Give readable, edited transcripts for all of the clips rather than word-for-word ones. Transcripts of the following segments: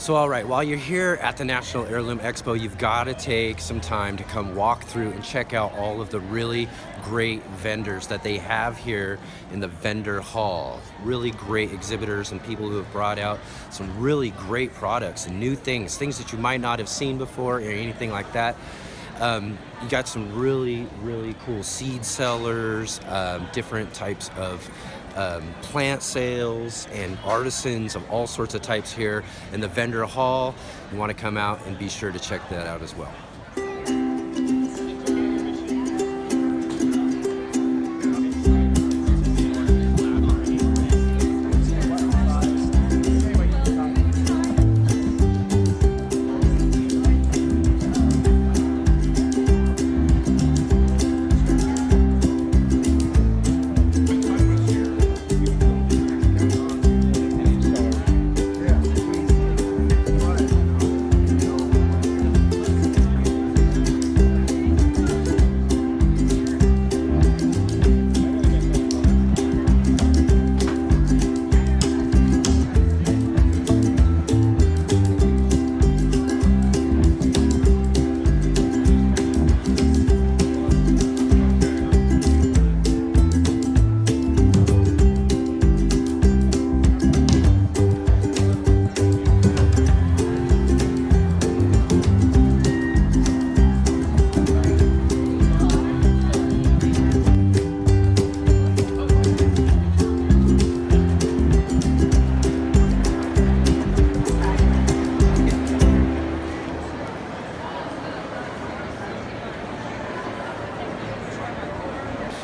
So all right, while you're here at the National Heirloom Expo, you've got to take some time to come walk through and check out all of the really great vendors that they have here in the vendor hall. Really great exhibitors and people who have brought out some really great products and new things that you might not have seen before or anything like that. You got some really cool seed sellers, different types of plant sales and artisans of all sorts of types here in the vendor hall. You want to come out and be sure to check that out as well.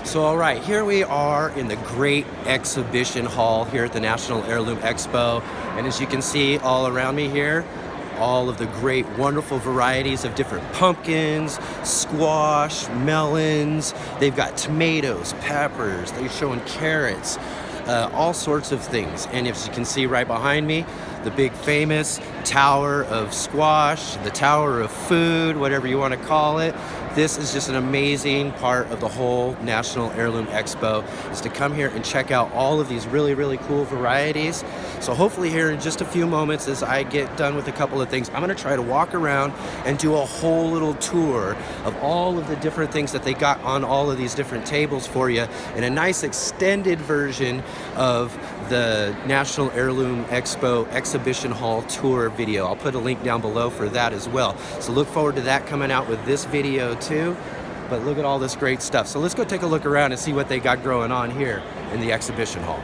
So all right, here we are in the great exhibition hall here at the National Heirloom Expo. And as you can see all around me here, all of the great, wonderful varieties of different pumpkins, squash, melons. They've got tomatoes, peppers, they're showing carrots, all sorts of things. And as you can see right behind me, the big famous Tower of Squash, the Tower of Food, whatever you want to call it. This is just an amazing part of the whole National Heirloom Expo, is to come here and check out all of these really cool varieties. So hopefully here in just a few moments, as I get done with a couple of things, I'm going to try to walk around and do a whole little tour of all of the different things that they got on all of these different tables for you in a nice extended version of the National Heirloom Expo Exhibition Hall tour video. I'll put a link down below for that as well. So look forward to that coming out with this video too. But look at all this great stuff. So let's go take a look around and see what they got growing on here in the exhibition hall.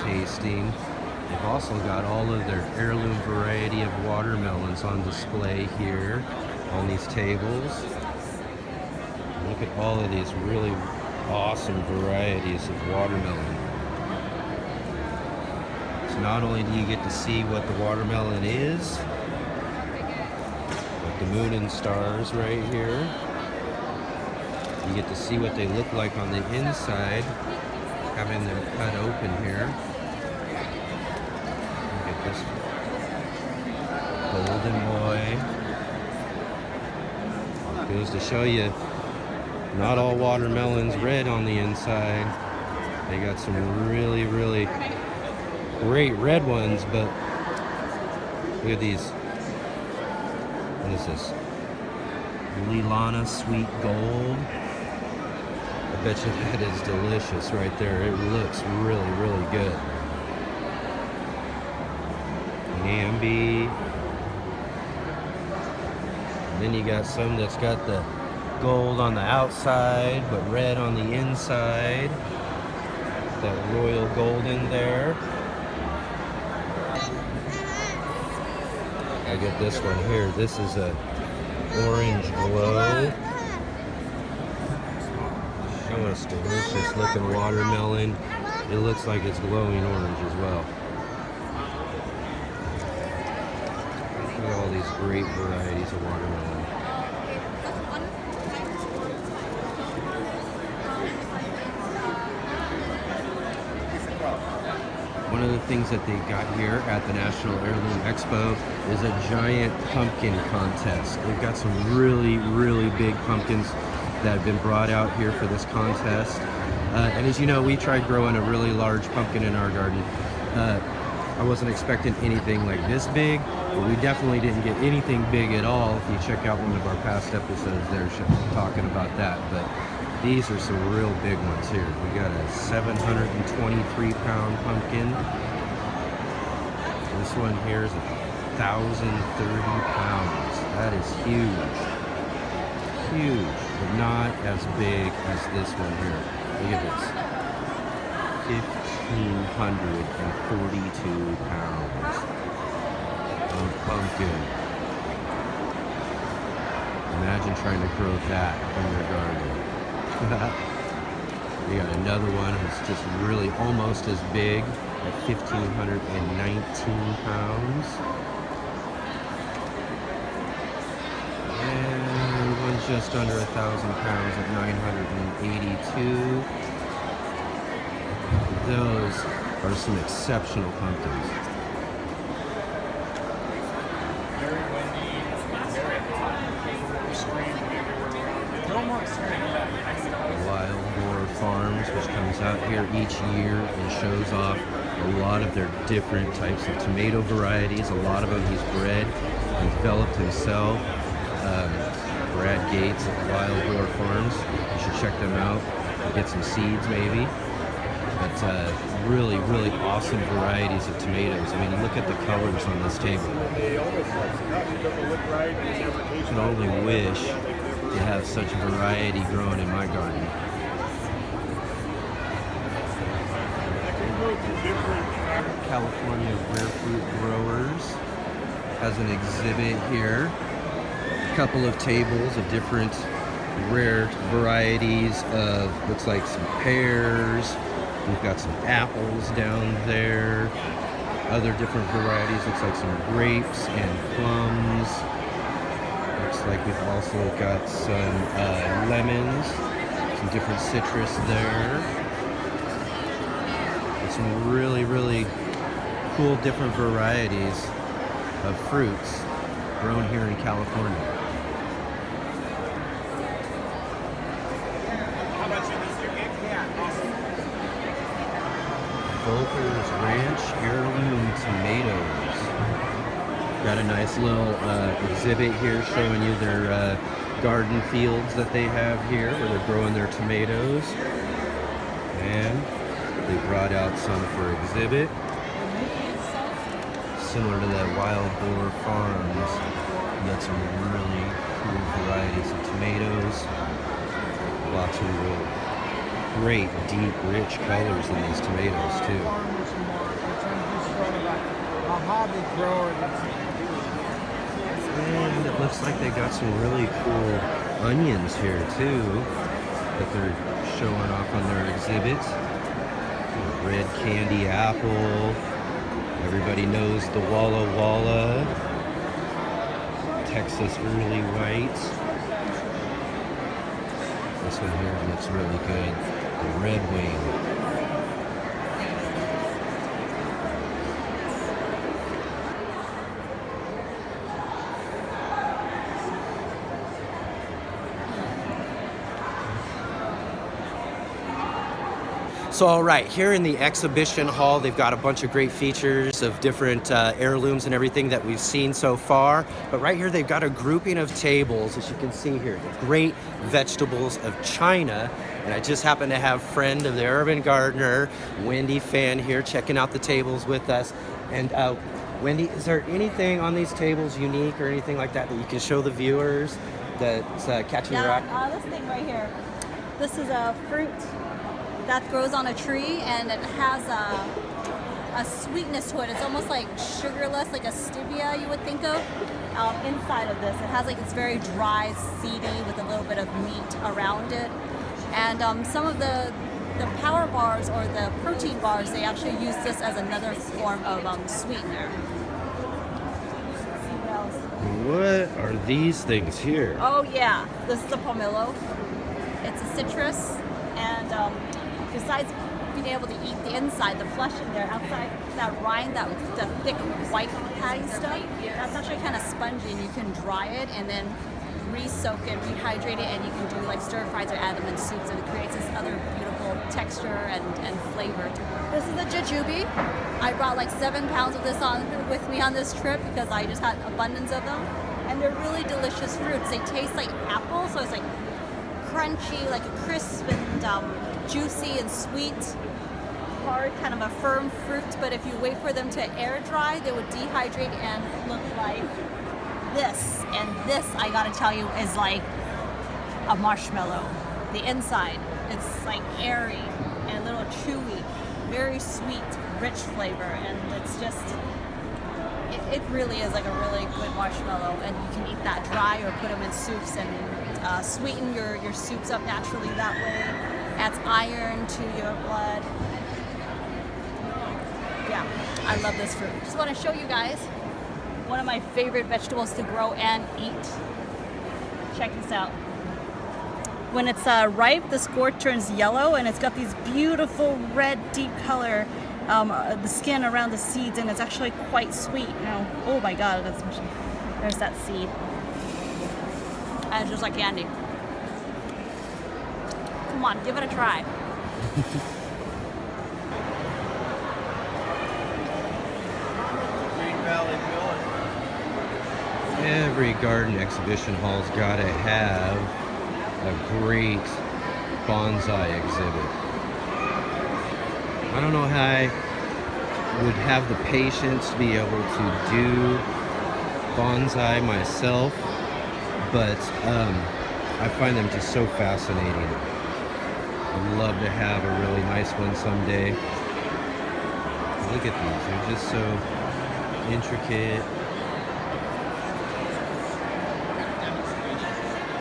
Tasting. They've also got all of their heirloom variety of watermelons on display here on these tables. Look at all of these really awesome varieties of watermelon. So not only do you get to see what the watermelon is, but the moon and stars right here. You get to see what they look like on the inside, having them cut open here. Look at this golden boy. Goes to show you, not all watermelon's red on the inside. They got some really great red ones, but look at these. What is this? Lilana Sweet Gold. Bet you that is delicious right there. It looks really, really good. Namby. And then you got some that's got the gold on the outside, but red on the inside. That royal gold in there. I get this one here. This is a orange glow. Oh, it's delicious looking watermelon. It looks like it's glowing orange as well. Look at all these great varieties of watermelon. One of the things that they got here at the National Heirloom Expo is a giant pumpkin contest. They've got some really, really big pumpkins that have been brought out here for this contest. And as you know, we tried growing a really large pumpkin in our garden. I wasn't expecting anything like this big, but we definitely didn't get anything big at all. If you check out one of our past episodes there, talking about that. But these are some real big ones here. We got a 723-pound pumpkin. This one here is 1,030 pounds. That is huge. Huge, but not as big as this one here. Look at this. 1,542 pounds of pumpkin. Imagine trying to grow that in your garden. We got another one that's just really almost as big at 1,519 pounds. And one just under 1,000 pounds at 982. Those are some exceptional pumpkins. Wild Boar Farms, which comes out here each year and shows off a lot of their different types of tomato varieties. A lot of them he's bred and developed himself. Brad Gates at Wild Boar Farms. You should check them out and get some seeds maybe. But really, really awesome varieties of tomatoes. I mean, look at the colors on this table. I can only wish to have such variety growing in my garden. California Rare Fruit Growers has an exhibit here. A couple of tables of different rare varieties of, looks like some pears. We've got some apples down there. Other different varieties, looks like some grapes and plums. Looks like we've also got some lemons, some different citrus there. And some really, really cool different varieties of fruits grown here in California. Volker's Ranch Heirloom Tomatoes. Got a nice little exhibit here showing you their garden fields that they have here where they're growing their tomatoes. And they brought out some for exhibit. Similar to that Wild Boar Farms. You got some really cool varieties of tomatoes. Lots of real great, deep, rich colors in these tomatoes too. And it looks like they got some really cool onions here too that they're showing off on their exhibit. Red candy apple. Everybody knows the Walla Walla. Texas early white. This one here looks really good. The Red Wing. So, all right, here in the exhibition hall, they've got a bunch of great features of different heirlooms and everything that we've seen so far. But right here, they've got a grouping of tables, as you can see here, the great vegetables of China. And I just happen to have friend of the urban gardener, Wendi Phan, here checking out the tables with us. And Wendi, is there anything on these tables unique or anything like that that you can show the viewers that's catching your eye? This thing right here. This is a fruit that grows on a tree, and it has a sweetness to it. It's almost like sugarless, like a stevia you would think of. Inside of this, it has like it's very dry, seedy with a little bit of meat around it. And some of the power bars or the protein bars, they actually use this as another form of sweetener. What are these things here? Oh yeah, this is a pomelo. It's a citrus, and besides being able to eat the inside, the flesh in there, outside that rind, the thick white patty stuff, that's actually kind of spongy, and you can dry it and then re-soak it, rehydrate it, and you can do like stir fries or add them in soups, and it creates this other beautiful texture and flavor. This is a jujube. I brought like 7 pounds of this on with me on this trip because I just had abundance of them, and they're really delicious fruits. They taste like apple, so it's like crunchy, like a crisp and juicy and sweet, hard, kind of a firm fruit. But if you wait for them to air dry, they would dehydrate and look like this. And this, I gotta tell you, is like a marshmallow. The inside, it's like airy and a little chewy, very sweet, rich flavor, and it's just, it really is like a really good marshmallow. And you can eat that dry or put them in soups and sweeten your soups up naturally that way. Adds iron to your blood. Yeah, I love this fruit. Just want to show you guys one of my favorite vegetables to grow and eat. Check this out. When it's ripe, the score turns yellow, and it's got these beautiful red, deep color, the skin around the seeds, and it's actually quite sweet. Now, oh my God, there's that seed. And it's just like candy. Come on, give it a try. Every garden exhibition hall's got to have a great bonsai exhibit. I don't know how I would have the patience to be able to do bonsai myself, but I find them just so fascinating. I'd love to have a really nice one someday. Look at these, they're just so intricate.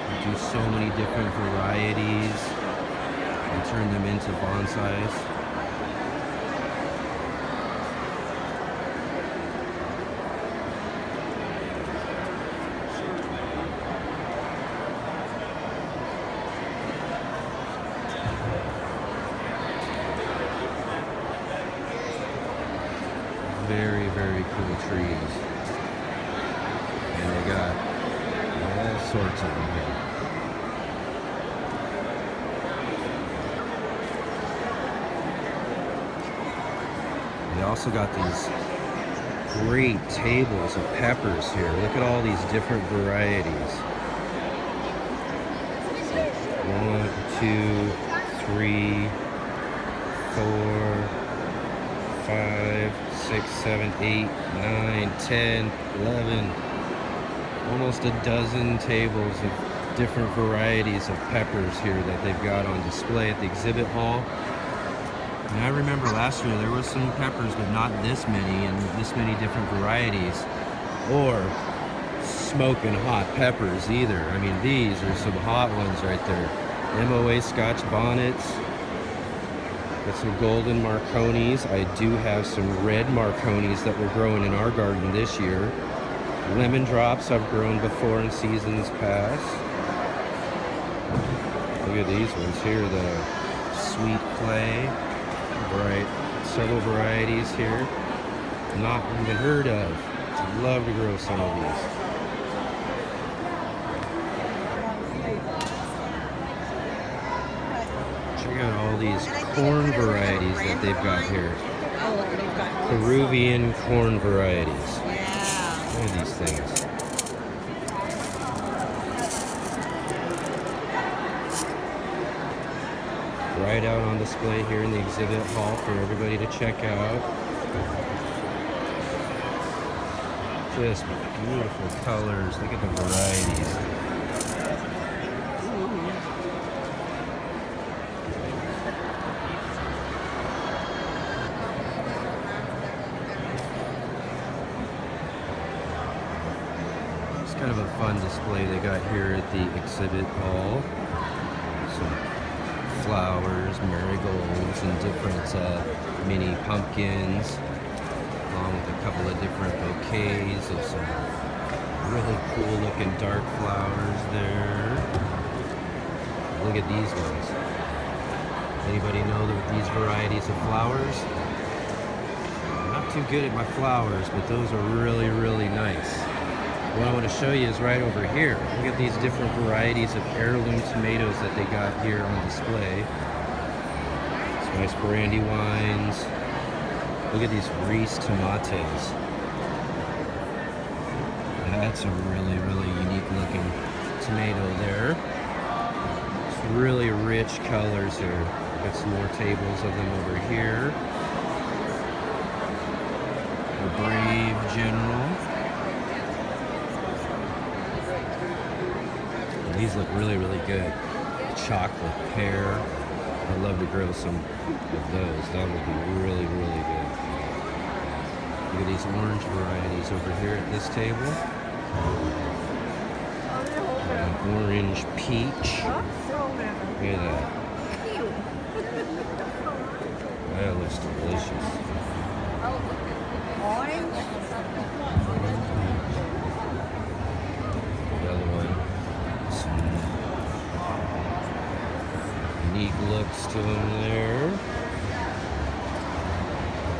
You do so many different varieties and turn them into bonsais. Very, very cool trees. And they got all sorts of them here. They also got these great tables of peppers here. Look at all these different varieties. 1, 2, 3, 4, 5, 6, 7, 8, 9, 10, 11. Almost a dozen tables of different varieties of peppers here that they've got on display at the exhibit hall. And I remember last year there was some peppers, but not this many and this many different varieties, or smoking hot peppers either. I mean, these are some hot ones right there. MOA Scotch bonnets. Got some golden Marconis. I do have some red Marconis that we're growing in our garden this year. Lemon drops I've grown before in seasons past. Look at these ones here, the sweet clay. Right, several varieties here. Not even heard of. I'd love to grow some of these. Check out all these corn varieties that they've got here. Peruvian corn varieties. Yeah. Look at these things. Right out on display here in the exhibit hall for everybody to check out. Just beautiful colors. Look at the varieties. It's kind of a fun display they got here at the exhibit hall. Some flowers, marigolds, and different mini pumpkins, along with a couple of different bouquets of some really cool looking dark flowers there. Look at these ones. Anybody know these varieties of flowers? I'm not too good at my flowers, but those are really, really nice. What I want to show you is right over here. Look at these different varieties of heirloom tomatoes that they got here on display. Some nice brandy wines. Look at these Reese tomatoes. That's a really, really unique looking tomato there. It's really rich colors here. Got some more tables of them over here. The Brave General. These look really, really good. Chocolate pear. I'd love to grow some of those. That would be really, really good. Look at these orange varieties over here at this table. An orange peach. Look at that. That looks delicious. Another one. Unique looks to them there.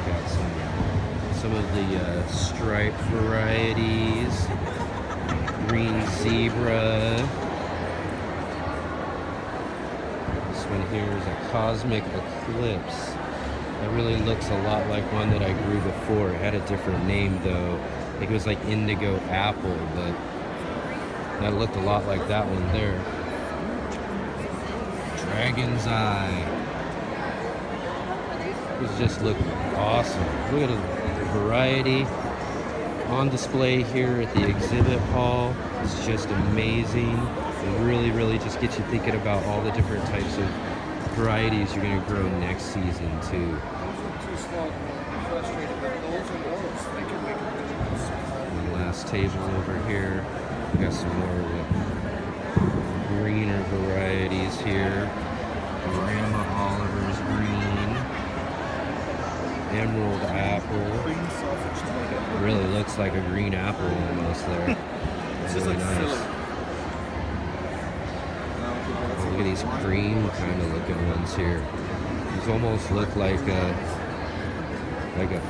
Got some of the striped varieties. Green zebra. This one here is a cosmic eclipse. That really looks a lot like one that I grew before. It had a different name though. I think it was like indigo apple, but that looked a lot like that one there. Dragon's Eye. These just look awesome. Look at the variety on display here at the exhibit hall. It's just amazing. It really, really just gets you thinking about all the different types of varieties you're going to grow next season too. And the last table over here, we got some more greener varieties here. Grandma Oliver's green, emerald apple. It really looks like a green apple almost there. It's really nice. Look at these cream kind of looking ones here. These almost look like a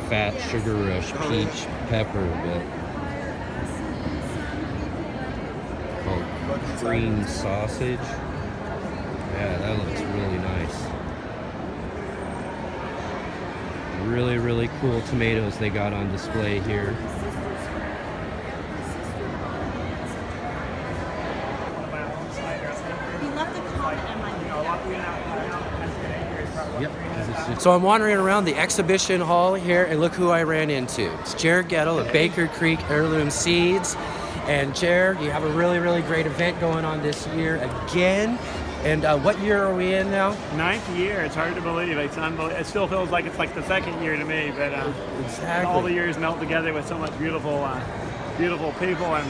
fat sugar rush peach pepper, but called cream sausage. Yeah, that looks really nice. Really, really cool tomatoes they got on display here. Yep. So I'm wandering around the exhibition hall here, and look who I ran into. It's Jere Gettle of Baker Creek Heirloom Seeds. And Jere, you have a really, really great event going on this year again. And what year are we in now? 9th year. It's hard to believe. It's unbelievable. It still feels like it's like the 2nd year to me. But exactly. All the years melt together with so much beautiful people, and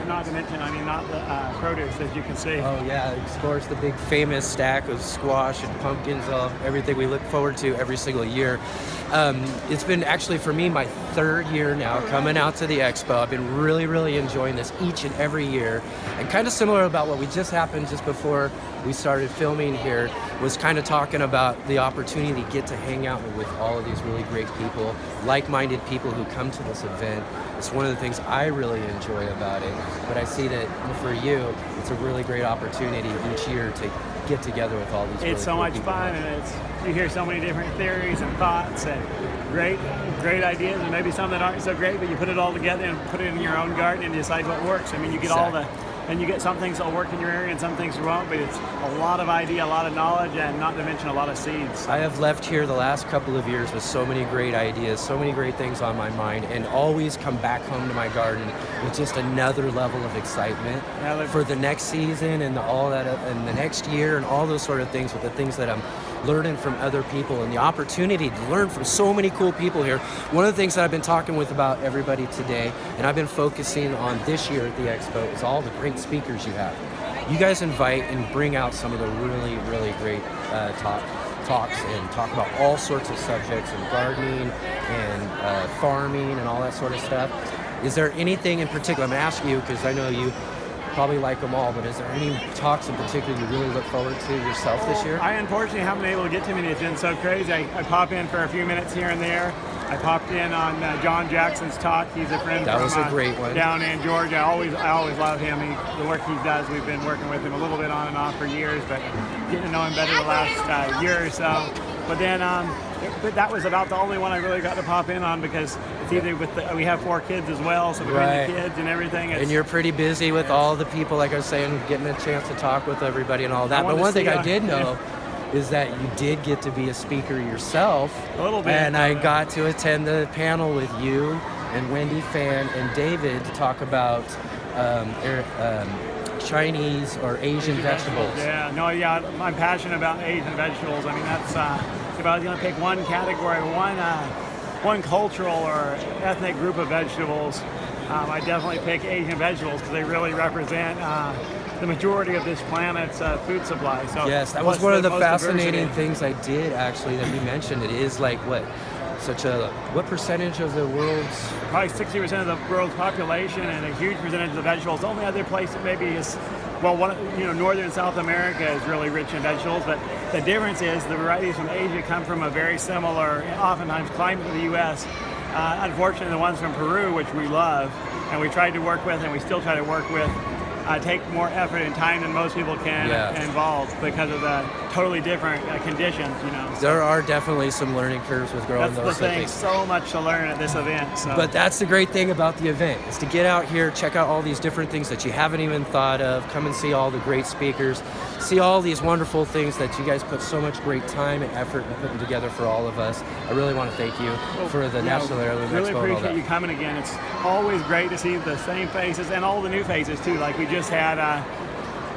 not to mention, not the produce, as you can see. Oh yeah, of course, the big famous stack of squash and pumpkins, everything we look forward to every single year. It's been actually for me my 3rd year now coming out to the expo. I've been really, really enjoying this each and every year. And kind of similar about what we just happened just before we started filming here was kind of talking about the opportunity to get to hang out with all of these really great people, like-minded people who come to this event. It's one of the things I really enjoy about it, but I see that for you, it's a really great opportunity each year to get together with all these really It's so cool much people. fun, and you hear so many different theories and thoughts and great ideas, and maybe some that aren't so great, but you put it all together and put it in your own garden and decide what works. I mean, you get and you get some things that'll work in your area and some things won't, but it's a lot of idea, a lot of knowledge, and not to mention a lot of seeds. I have left here the last couple of years with so many great ideas, so many great things on my mind, and always come back home to my garden with just another level of excitement for the next season and all that, and the next year, and all those sort of things with the things that I'm learning from other people and the opportunity to learn from so many cool people here. One of the things that I've been talking with about everybody today, and I've been focusing on this year at the Expo, is all the great speakers you have. You guys invite and bring out some of the really, really great talks and talk about all sorts of subjects and gardening and farming and all that sort of stuff. Is there anything in particular, I'm asking you because I know you probably like them all, but is there any talks in particular you really look forward to yourself this year? I unfortunately haven't been able to get to many. It's been so crazy. I pop in for a few minutes here and there. I popped in on John Jackson's talk. He's a friend that was a great one. Down in Georgia. I always love him. The work he does, we've been working with him a little bit on and off for years, but getting to know him better the last year or so. But then, but that was about the only one I really got to pop in on, because it's either with we have 4 kids as well, so between the kids and everything. And you're pretty busy with all the people, like I was saying, getting a chance to talk with everybody and all that. But one thing I did know is that you did get to be a speaker yourself. A little bit. And I got to attend the panel with you and Wendi Phan and David to talk about Chinese or Asian vegetables. I'm passionate about Asian vegetables. I mean, that's if I was going to pick one category, one cultural or ethnic group of vegetables, I definitely pick Asian vegetables because they really represent the majority of this planet's food supply. So yes, that was one of the fascinating things I did actually that you mentioned. It is like what percentage of the world's? Probably 60% of the world's population, and a huge percentage of the vegetables. The only other place that maybe is, northern South America is really rich in vegetables, but the difference is the varieties from Asia come from a very similar, oftentimes, climate to the U.S. Unfortunately, the ones from Peru, which we love, and we tried to work with, and we still try to work with, take more effort and time than most people can involve because of the totally different conditions, There are definitely some learning curves with growing those things. So much to learn at this event. So. But that's the great thing about the event, is to get out here, check out all these different things that you haven't even thought of, come and see all the great speakers, see all these wonderful things that you guys put so much great time and effort in putting together for all of us. I really want to thank you for the National Heirloom Expo. Really appreciate you coming again. It's always great to see the same faces and all the new faces too. Like we just had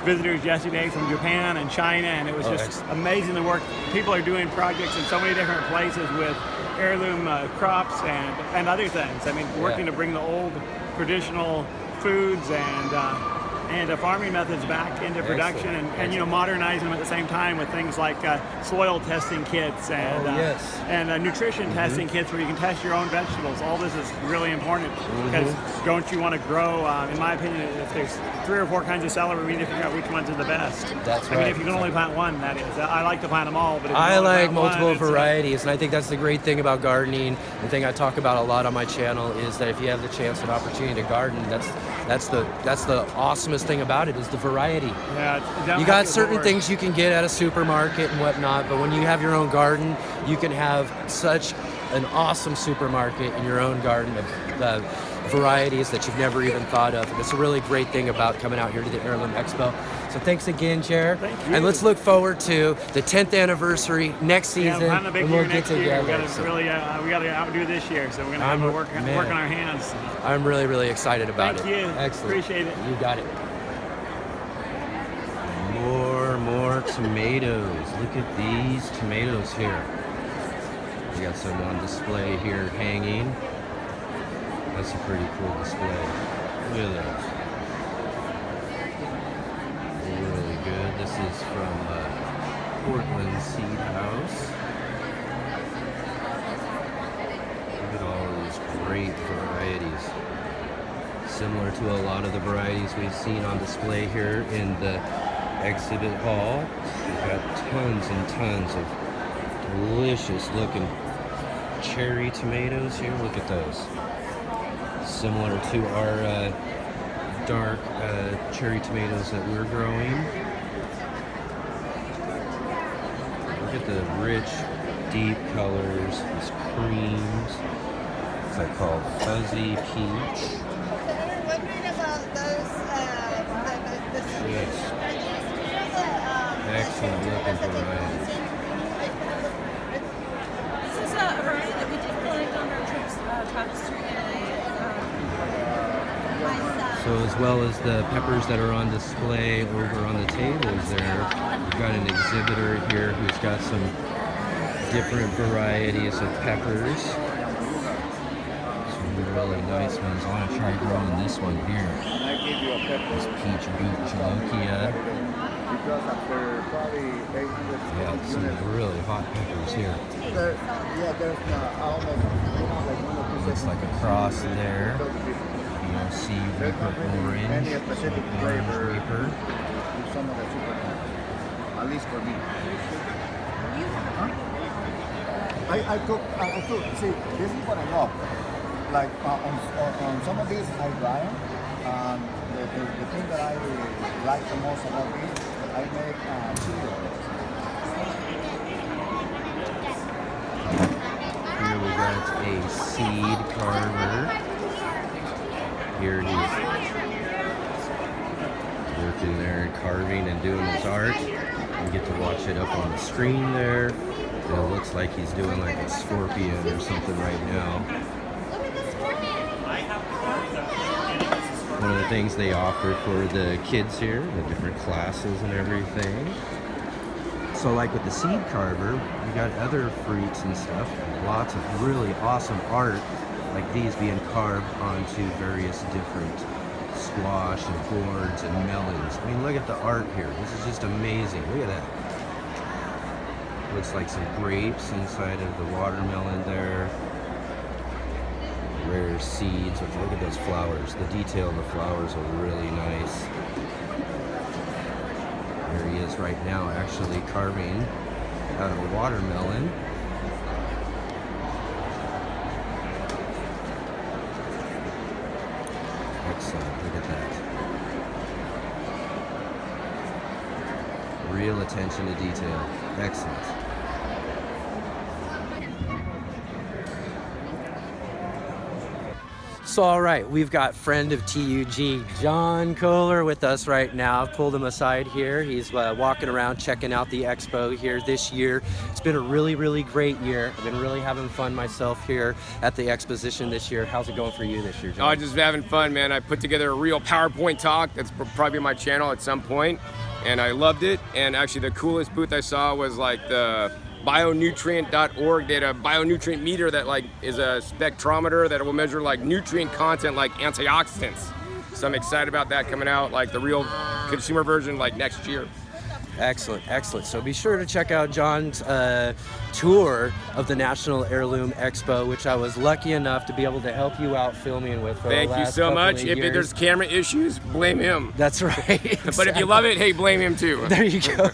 visitors yesterday from Japan and China, and it was just amazing the work. People are doing projects in so many different places with heirloom crops and other things. I mean, working to bring the old traditional foods and farming methods back into production and modernize them at the same time with things like soil testing kits and nutrition testing kits where you can test your own vegetables. All this is really important because don't you want to grow, in my opinion, if there's 3 or 4 kinds of celery, we need to figure out which ones are the best. That's right. I mean, if you can only plant one, that is. I like to plant them all, but if I like multiple varieties, and I think that's the great thing about gardening. The thing I talk about a lot on my channel is that if you have the chance and opportunity to garden, that's the awesomest thing about it is the variety. Yeah, you got certain things you can get at a supermarket and whatnot, but when you have your own garden, you can have such an awesome supermarket in your own garden of varieties that you've never even thought of. And it's a really great thing about coming out here to the Heirloom Expo. So thanks again, Jere. Thank you. And let's look forward to the 10th anniversary next season. Yeah, we're and we'll get together. We got to outdo this year, so we're going to have to work on our hands. I'm really, really excited about it. Thank you. Excellent. Appreciate it. You got it. More tomatoes. Look at these tomatoes here. We got some on display here hanging. That's a pretty cool display. Look at those. Really good. This is from Portland Seed House. Look at all these great varieties. Similar to a lot of the varieties we've seen on display here in the exhibit hall. We've got tons and tons of delicious looking cherry tomatoes here. Look at those. Similar to our dark cherry tomatoes that we're growing. Look at the rich, deep colors, these creams. What's that called? Fuzzy peach. Yes. Excellent looking variety. This is a variety that we did collect on our trips across through Italy. So as well as the peppers that are on display over on the tables there, we've got an exhibitor here who's got some different varieties of peppers. Some really nice ones. I want to try growing this one here. This peach beet jalokia. Yeah, some really hot peppers here. Looks like a cross there. BOC Reaper Orange, Orange Reaper. At least for me. I cook, see, this is what I love. Like on some of these, I dry them. The thing that I like the most about these, I make chili. Here we got a seed carver. Here he's working there and carving and doing his art. You get to watch it up on the screen there. And it looks like he's doing like a scorpion or something right now. One of the things they offer for the kids here, the different classes and everything. So like with the seed carver, we got other fruits and stuff. Lots of really awesome art like these being carved onto various different squash and gourds and melons. I mean, look at the art here. This is just amazing. Look at that. Looks like some grapes inside of the watermelon there. Rare seeds. Look at those flowers. The detail of the flowers are really nice. There he is right now actually carving out of a watermelon. Excellent. Look at that. Real attention to detail. Excellent. So, all right, we've got friend of TUG, John Kohler, with us right now. I've pulled him aside here. He's walking around checking out the expo here this year. It's been a really, really great year. I've been really having fun myself here at the exposition this year. How's it going for you this year, John? Oh, just having fun, man. I put together a real PowerPoint talk that's probably on my channel at some point, and I loved it. And actually, the coolest booth I saw was like the bionutrient.org. They had a bionutrient meter that like is a spectrometer that will measure like nutrient content like antioxidants. So I'm excited about that coming out, like the real consumer version, like next year. Excellent, excellent. So be sure to check out John's tour of the National Heirloom Expo, which I was lucky enough to be able to help you out filming with for Thank the you last so couple much. of If years. there's camera issues, blame him. That's right. But if you love it, hey, blame him too. There you go.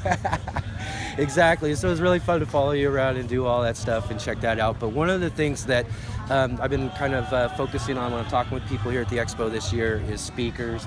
Exactly. So it was really fun to follow you around and do all that stuff and check that out. But one of the things that I've been kind of focusing on when I'm talking with people here at the expo this year is speakers.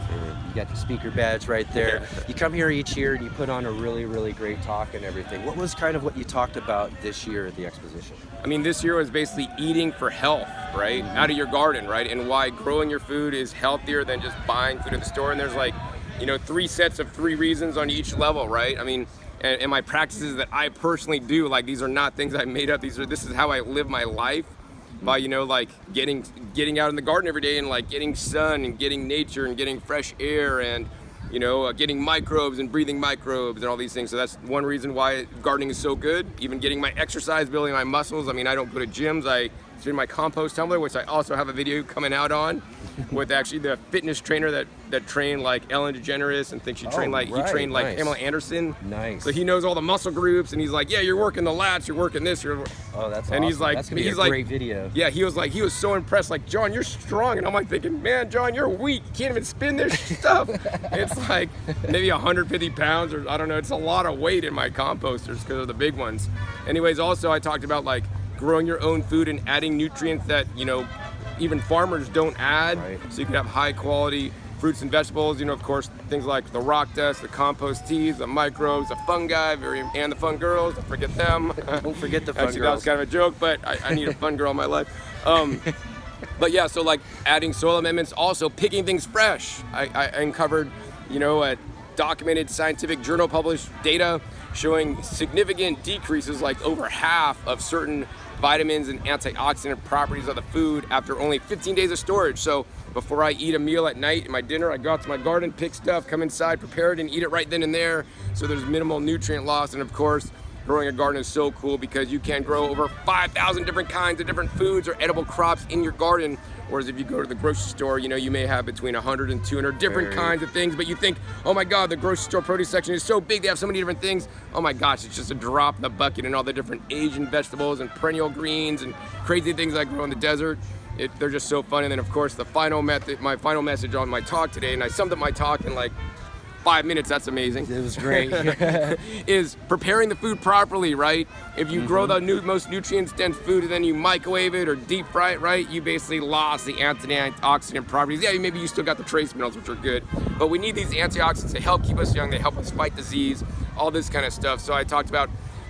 You got the speaker badge right there. Yeah. You come here each year and you put on a really, really great talk and everything. What was kind of what you talked about this year at the exposition? I mean, this year was basically eating for health, right? Out of your garden, right? And why growing your food is healthier than just buying food at the store. And there's like, 3 sets of 3 reasons on each level, right? I mean, and my practices that I personally do, like these are not things I made up. This is how I live my life by, like getting out in the garden every day and like getting sun and getting nature and getting fresh air and, getting microbes and breathing microbes and all these things. So that's one reason why gardening is so good. Even getting my exercise, building my muscles. I mean, I don't go to gyms. I spin my compost tumbler, which I also have a video coming out on with actually the fitness trainer that trained like Ellen DeGeneres and thinks he trained like nice. Pamela Anderson. Nice. So he knows all the muscle groups and he's like, yeah, you're working the lats, you're working this, Oh, that's and awesome. he's like, that's gonna be a great video. Yeah, he was so impressed, like, John, you're strong. And I'm like thinking, man, John, you're weak. You can't even spin this stuff. It's like maybe 150 pounds or I don't know. It's a lot of weight in my composters because of the big ones. Anyways, also I talked about like growing your own food and adding nutrients that, even farmers don't add. Right. So you can have high quality fruits and vegetables, of course, things like the rock dust, the compost teas, the microbes, the fungi, and the fun girls, don't forget them. Don't forget the fun Actually, that was girls. kind of a joke, but I need a fun girl in my life. But yeah, so like adding soil amendments, also picking things fresh. I uncovered, documented scientific journal published data showing significant decreases, like over half of certain vitamins and antioxidant properties of the food after only 15 days of storage. So before I eat a meal at night, my dinner, I go out to my garden, pick stuff, come inside, prepare it, and eat it right then and there. So there's minimal nutrient loss. And of course, growing a garden is so cool because you can grow over 5,000 different kinds of different foods or edible crops in your garden. Whereas if you go to the grocery store, you may have between 100 and 200 different kinds of things, but you think, oh my God, the grocery store produce section is so big, they have so many different things. Oh my gosh, it's just a drop in the bucket in all the different Asian vegetables and perennial greens and crazy things I grow in the desert. They're just so fun. And then of course, my final message on my talk today, and I summed up my talk in like 5 minutes, that's amazing. It was great. Is preparing the food properly, right? If you grow the most nutrient-dense food and then you microwave it or deep fry it, right, you basically lost the antioxidant properties. Yeah, maybe you still got the trace minerals, which are good, but we need these antioxidants to help keep us young, they help us fight disease, all this kind of stuff. So I talked about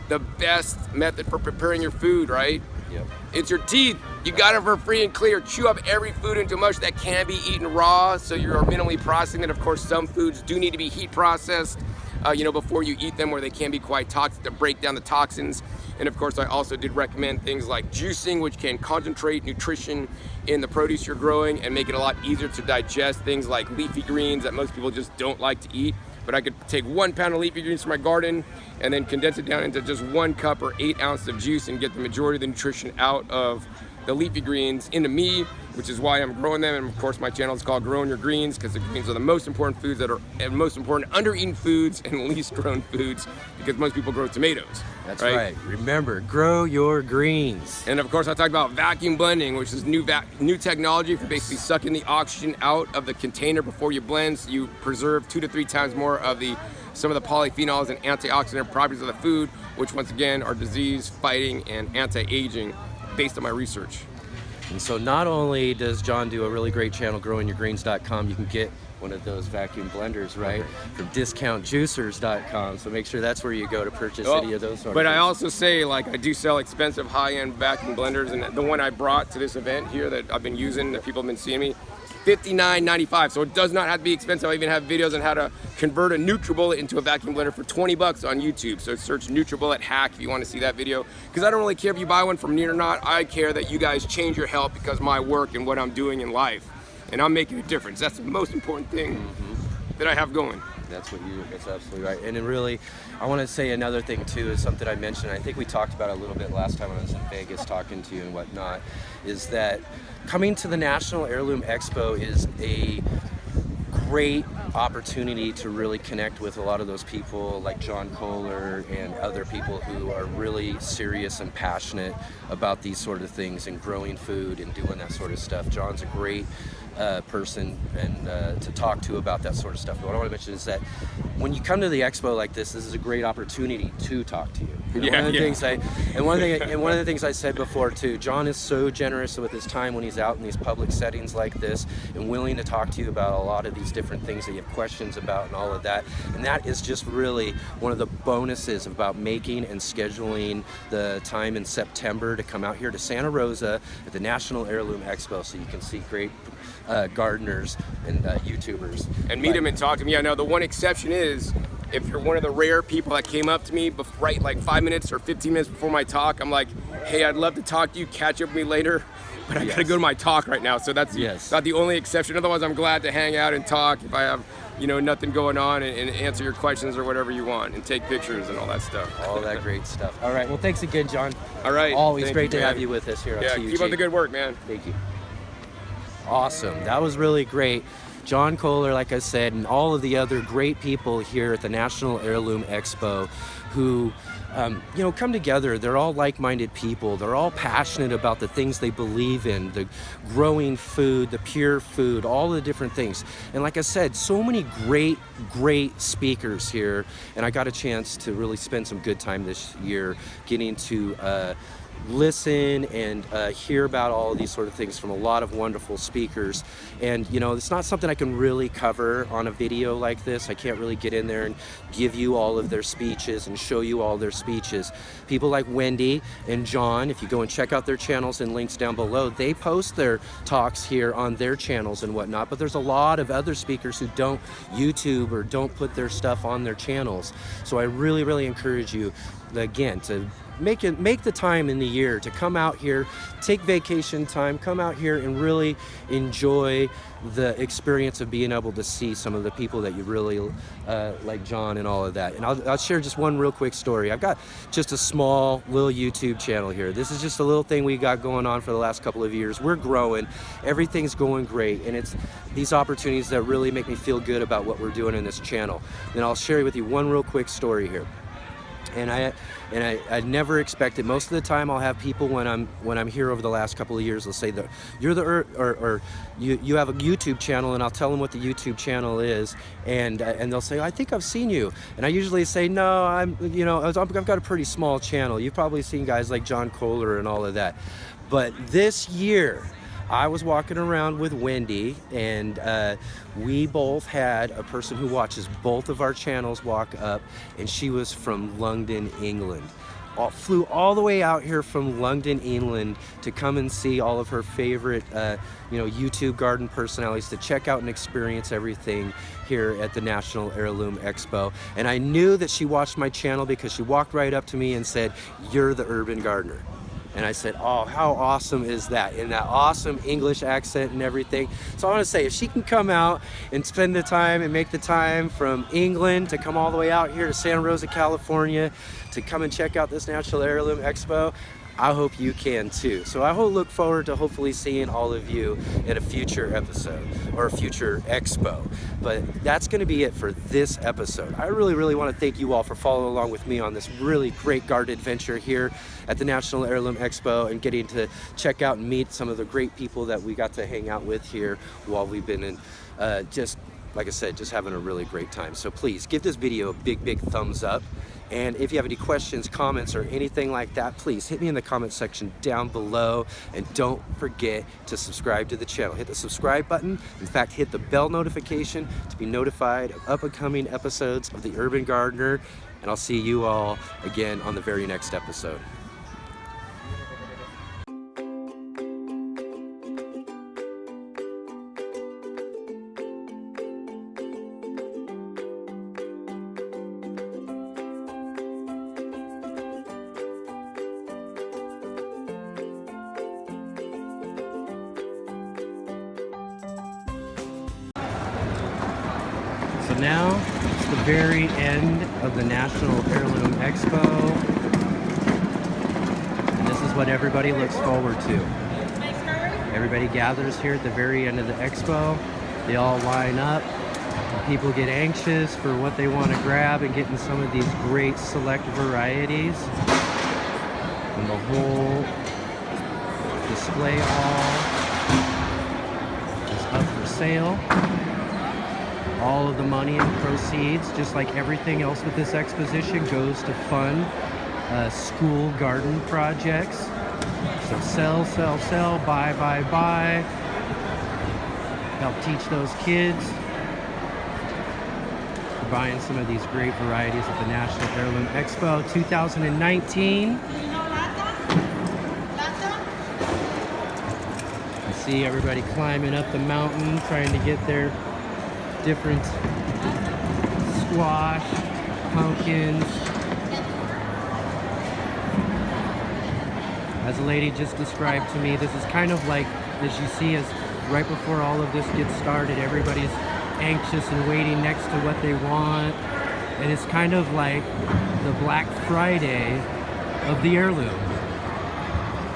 the best method for preparing your food, right? Yep. It's your teeth. You got it for free and clear. Chew up every food into mush that can be eaten raw, so you're minimally processing it. Of course, some foods do need to be heat processed, before you eat them, where they can be quite toxic to break down the toxins. And of course, I also did recommend things like juicing, which can concentrate nutrition in the produce you're growing and make it a lot easier to digest. Things like leafy greens that most people just don't like to eat. But I could take 1 pound of leafy greens from my garden and then condense it down into just 1 cup or 8 ounces of juice and get the majority of the nutrition out of the leafy greens into me, which is why I'm growing them. And of course, my channel is called Growing Your Greens, because the greens are the most important foods and most important under-eaten foods and least grown foods, because most people grow tomatoes. That's right. Remember, grow your greens. And of course, I talked about vacuum blending, which is new technology for basically sucking the oxygen out of the container before you blend, so you preserve 2 to 3 times more of some of the polyphenols and antioxidant properties of the food, which once again are disease fighting and anti-aging, based on my research. And so not only does John do a really great channel, growingyourgreens.com, you can get one of those vacuum blenders, right, from discountjuicers.com. So make sure that's where you go to purchase any of those. But I also say, like, I do sell expensive high-end vacuum blenders, and the one I brought to this event here that I've been using, that people have been seeing me, $59.95. So it does not have to be expensive. I even have videos on how to convert a NutriBullet into a vacuum blender for 20 bucks on YouTube. So search NutriBullet hack if you want to see that video. Because I don't really care if you buy one from me or not. I care that you guys change your health because of my work and what I'm doing in life. And I'm making a difference. That's the most important thing that I have going. That's absolutely right. And then really, I want to say another thing too, is something I mentioned, I think we talked about it a little bit last time when I was in Vegas talking to you and whatnot, is that coming to the National Heirloom Expo is a great opportunity to really connect with a lot of those people like John Kohler and other people who are really serious and passionate about these sort of things and growing food and doing that sort of stuff. John's a great person and to talk to about that sort of stuff. But what I want to mention is that when you come to the expo like this is a great opportunity to talk to you. One of the things I said before too, John is so generous with his time when he's out in these public settings like this and willing to talk to you about a lot of these different things that you have questions about and all of that. And that is just really one of the bonuses about making and scheduling the time in September to come out here to Santa Rosa at the National Heirloom Expo, so you can see great gardeners and YouTubers. And meet them and talk to them. Yeah, no, the one exception is, if you're one of the rare people that came up to me right like 5 minutes or 15 minutes before my talk, I'm like, hey, I'd love to talk to you, catch up with me later, but I gotta go to my talk right now. So that's not the only exception. Otherwise, I'm glad to hang out and talk if I have, nothing going on, and answer your questions or whatever you want and take pictures and all that stuff. All that great stuff. All right, well, thanks again, John. All right. Always great to have you with us here on TUG. Keep up the good work, man. Thank you. Awesome. That was really great. John Kohler, like I said, and all of the other great people here at the National Heirloom Expo who, come together. They're all like-minded people. They're all passionate about the things they believe in, the growing food, the pure food, all the different things. And like I said, so many great speakers here. And I got a chance to really spend some good time this year getting to listen and hear about all of these sort of things from a lot of wonderful speakers. And you know, it's not something I can really cover on a video like this. I can't really get in there and give you all of their speeches and show you all their speeches. People like Wendi and John, if you go and check out their channels and links down below, they post their talks here on their channels and whatnot. But there's a lot of other speakers who don't YouTube or don't put their stuff on their channels. So I really encourage you, again, to make the time in the year to come out here, take vacation time, come out here and really enjoy the experience of being able to see some of the people that you really like, John and all of that. And I'll share just one real quick story. I've got just a small little YouTube channel here. This is just a little thing we got going on for the last couple of years. We're growing, everything's going great, and it's these opportunities that really make me feel good about what we're doing in this channel. And I'll share with you one real quick story here. And I never expected. Most of the time, I'll have people when I'm here over the last couple of years, they'll say that you're the or you have a YouTube channel, and I'll tell them what the YouTube channel is, and they'll say, I think I've seen you, and I usually say, no, I've got a pretty small channel. You've probably seen guys like John Kohler and all of that, but this year, I was walking around with Wendi, and we both had a person who watches both of our channels walk up, and she was from London, England. Flew all the way out here from London, England to come and see all of her favorite YouTube garden personalities, to check out and experience everything here at the National Heirloom Expo. And I knew that she watched my channel because she walked right up to me and said, "You're the urban gardener." And I said, oh, how awesome is that? In that awesome English accent and everything. So I want to say, if she can come out and spend the time and make the time from England to come all the way out here to Santa Rosa, California, to come and check out this National Heirloom Expo, I hope you can too. So I look forward to hopefully seeing all of you in a future episode or a future expo. But that's going to be it for this episode. I really want to thank you all for following along with me on this really great garden adventure here at the National Heirloom Expo, and getting to check out and meet some of the great people that we got to hang out with here while we've been in just, like I said, just having a really great time. So please give this video a big thumbs up. And if you have any questions, comments, or anything like that, please hit me in the comment section down below. And don't forget to subscribe to the channel. Hit the subscribe button. In fact, hit the bell notification to be notified of upcoming episodes of The Urban Gardener. And I'll see you all again on the very next episode. So now it's the very end of the National Heirloom Expo, and this is what everybody looks forward to. Everybody gathers here at the very end of the expo. They all line up. People get anxious for what they want to grab and get in some of these great select varieties. And the whole display hall is up for sale. All of the money and proceeds, just like everything else with this exposition, goes to fund school garden projects. So sell, buy. Help teach those kids. We're buying some of these great varieties at the National Heirloom Expo 2019. You see everybody climbing up the mountain, trying to get their different squash, pumpkins. As a lady just described to me, this is kind of like, as you see, as right before all of this gets started, everybody's anxious and waiting next to what they want. And it's kind of like the Black Friday of the heirloom.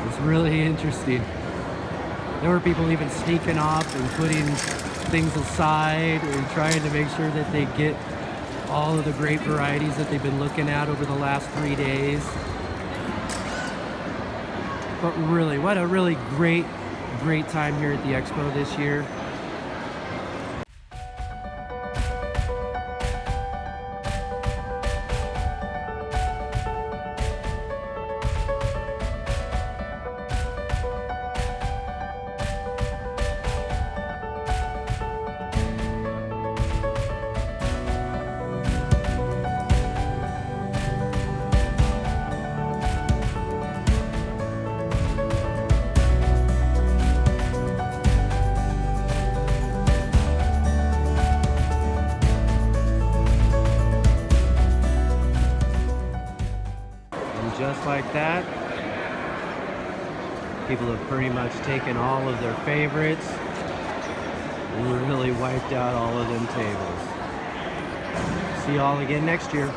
It's really interesting. There were people even sneaking off and putting things aside and trying to make sure that they get all of the great varieties that they've been looking at over the last 3 days. But really, what a really great time here at the expo this year. People have pretty much taken all of their favorites and really wiped out all of them tables. See you all again next year.